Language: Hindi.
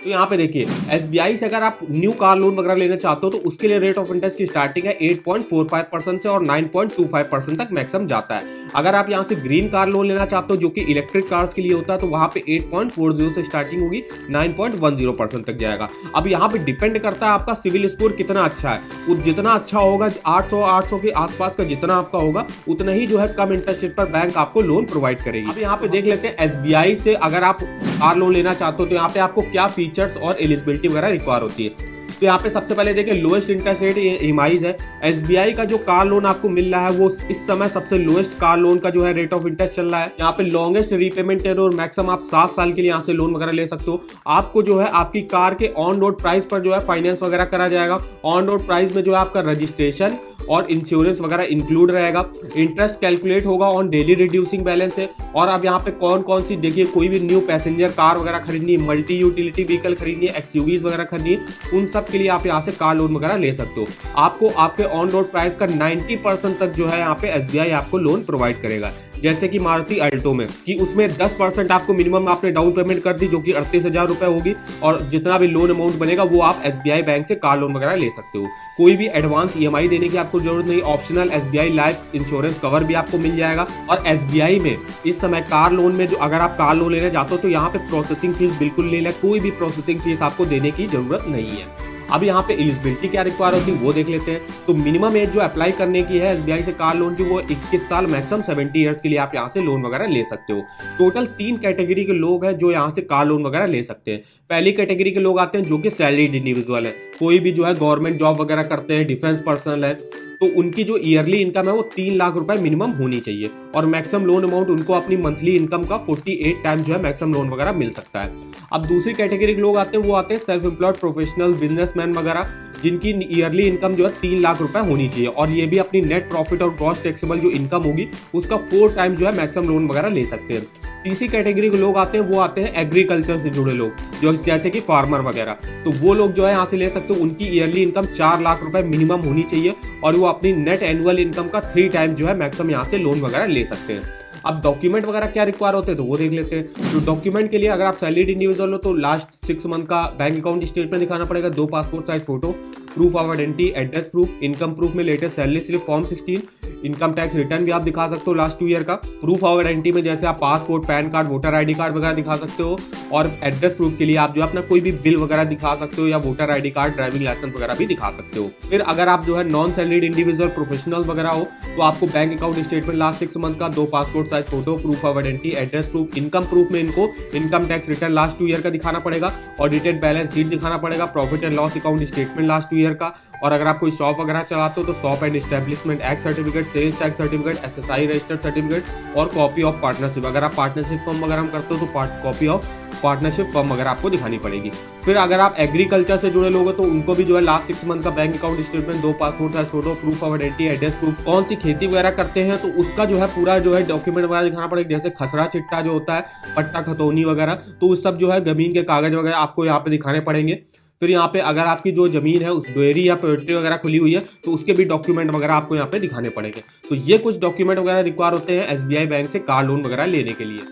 तो यहाँ पे देखिए एसबीआई से अगर आप न्यू कार लोन वगैरह लेना चाहते हो तो उसके लिए रेट ऑफ इंटरेस्ट की स्टार्टिंग है 8.45% से और 9.25% तक मैक्सिमम जाता है। अगर आप यहाँ से ग्रीन कार लोन लेना चाहते हो जो कि इलेक्ट्रिक कार्स के लिए होता है तो वहाँ पे 8.40 से स्टार्टिंग होगी, 9.10% तक जाएगा। अब यहाँ पे डिपेंड करता है आपका सिविल स्कोर कितना अच्छा है, वो जितना अच्छा होगा 800 के आसपास का जितना आपका होगा उतना ही जो है कम इंटरेस्ट रेट पर बैंक आपको लोन प्रोवाइड करेगी। अब यहाँ पे देख लेते हैं एसबीआई से अगर आप कार लोन लेना चाहते हो तो यहाँ पे आपको क्या फीचर्स और एलिजिबिलिटी वगैरह रिक्वायर होती है। तो यहाँ पे सबसे पहले देखिए लोएस्ट इंटरेस्ट रेट ईएमआईज है। एसबीआई का जो कार लोन आपको मिल रहा है वो इस समय सबसे लोएस्ट कार लोन का जो है रेट ऑफ इंटरेस्ट चल रहा है। यहाँ पे लॉन्गेस्ट रीपेमेंट टेन्योर मैक्सिमम आप 7 साल के लिए यहाँ से लोन वगैरह ले सकते हो। आपको जो है आपकी कार के ऑन रोड प्राइस पर जो है फाइनेंस वगैरह करा जाएगा। ऑन रोड प्राइस में जो है आपका रजिस्ट्रेशन और इंश्योरेंस वगैरह इंक्लूड रहेगा। इंटरेस्ट कैलकुलेट होगा ऑन डेली रिड्यूसिंग बैलेंस है। और अब यहाँ पे कौन कौन सी देखिए कोई भी न्यू पैसेंजर कार वगैरह खरीदनी है, मल्टी यूटिलिटी व्हीकल खरीदनी है, एक्सयूवीज वगैरह खरीदनी है, उन सब के लिए आप यहाँ से कार लोन वगैरह ले सकते हो। आपको आपके ऑन रोड प्राइस का 90% तक जो है यहाँ पे एसबीआई आपको लोन प्रोवाइड करेगा। जैसे कि मारुति अल्टो में कि उसमें 10% आपको मिनिमम आपने डाउन पेमेंट कर दी जो कि 38,000 रुपए होगी और जितना भी लोन अमाउंट बनेगा वो आप एसबीआई बैंक से कार लोन वगैरह ले सकते हो। कोई भी एडवांस ईएमआई देने की आपको जरूरत नहीं। Optional SBI life insurance cover भी आपको मिल जाएगा। और एसबीआई में इस समय कार लोन में जो अगर आप कार लोन लेने जाते हो तो यहाँ पे प्रोसेसिंग फीस बिल्कुल नहीं है, कोई भी प्रोसेसिंग फीस आपको देने की जरूरत नहीं है। अब यहाँ पे एलिजिबिलिटी क्या रिक्वायर होती है वो देख लेते हैं। तो मिनिमम एज जो अप्लाई करने की है एसबीआई से कार लोन की वो 21 साल, मैक्सिमम 70 ईयर्स के लिए आप यहाँ से लोन वगैरह ले सकते हो। टोटल 3 कैटेगरी के लोग हैं जो यहाँ से कार लोन वगैरह ले सकते हैं। पहली कैटेगरी के लोग आते हैं जो कि सैलरीड इंडिविजुअल है, कोई भी जो है गवर्नमेंट जॉब वगैरह करते हैं, डिफेंस पर्सनल है, तो उनकी जो ईयरली इनकम है वो 3 लाख रुपए मिनिमम होनी चाहिए और मैक्सिमम लोन अमाउंट उनको अपनी मंथली इनकम का 48 टाइम जो है मैक्सिमम लोन वगैरह मिल सकता है। अब दूसरी कैटेगरी के लोग आते हैं वो आते हैं सेल्फ एम्प्लॉयड प्रोफेशनल बिजनेसमैन वगैरह, जिनकी ईयरली इनकम जो है 3 लाख रुपए होनी चाहिए और ये भी अपनी नेट प्रॉफिट और ग्रॉस टैक्सेबल जो इनकम होगी उसका 4 टाइम जो है मैक्सिमम लोन वगैरह ले सकते हैं। तीसरी कैटेगरी के लोग आते हैं वो आते हैं एग्रीकल्चर से जुड़े लोग जो जैसे कि फार्मर वगैरह, तो वो लोग जो है यहाँ से ले सकते हो। उनकी ईयरली इनकम 4 लाख रुपए मिनिमम होनी चाहिए और वो अपनी नेट एनुअल इनकम का 3 टाइम जो है मैक्सिमम यहाँ से लोन वगैरह ले सकते हैं। अब डॉक्यूमेंट वगैरह क्या रिक्वायर होते हैं तो वो देख लेते हैं। तो डॉक्यूमेंट के लिए अगर आप सैलरीड इंडिविजुअल हो तो लास्ट 6 मंथ का बैंक अकाउंट स्टेटमेंट दिखाना पड़ेगा, 2 passport size photo, proof of identity, address proof, income proof में latest salary slip form 16, income tax return भी आप दिखा सकते हो लास्ट 2 ईयर का। प्रूफ ऑफ आइडेंटिटी में जैसे आप passport, PAN card, voter ID card वगैरह दिखा सकते हो। और एड्रेस प्रूफ के लिए आप जो अपना कोई भी बिल वगैरह दिखा सकते हो या voter ID card, driving licence वगैरह भी दिखा सकते हो। फिर अगर आप जो है नॉन सैलरीड इंडिविजुअल प्रोफेशनल वगैरह हो तो आपको bank account statement last 6 month का, 2 passport size photo, proof of identity, address proof, income proof में इनको income tax return last 2 year का दिखाना पड़ेगा, ऑडिटेड बैलेंस शीट दिखाना पड़ेगा, profit and loss account statement last 2 year का। और अगर आप कोई शॉप वगैरह चलाते हो तो shop and establishment act certificate, sales tax certificate, SSI registered certificate और कॉपी ऑफ पार्टनरशिप। अगर आप पार्टनरशिप फॉर्म वगैरह करते हो तो कॉपी ऑफ पार्टनरशिप फॉर्म वगैरह आपको दिखानी पड़ेगी। फिर अगर आप एग्रीकल्चर से जुड़े लोग हो तो उनको भी जो है लास्ट 6 मंथ का bank account statement, 2 passport size photo, proof of identity, address proof, कौन सी खेती वगैरह करते हैं तो उसका जो है पूरा जो है डॉक्यूमेंट वगैरह दिखाना पड़ेगा। जैसे खसरा चिट्टा जो होता है, पट्टा खतौनी वगैरह, तो उस सब जो है जमीन के कागज वगैरह आपको यहाँ पे दिखाने पड़ेंगे। फिर यहाँ पे अगर आपकी जो जमीन है उस डेयरी या पोल्ट्री वगैरह खुली हुई है तो उसके भी डॉक्यूमेंट वगैरह आपको यहाँ पे दिखाने पड़ेंगे। तो ये कुछ डॉक्यूमेंट वगैरह रिक्वायर होते हैं एसबीआई बैंक से कार लोन वगैरह लेने के लिए।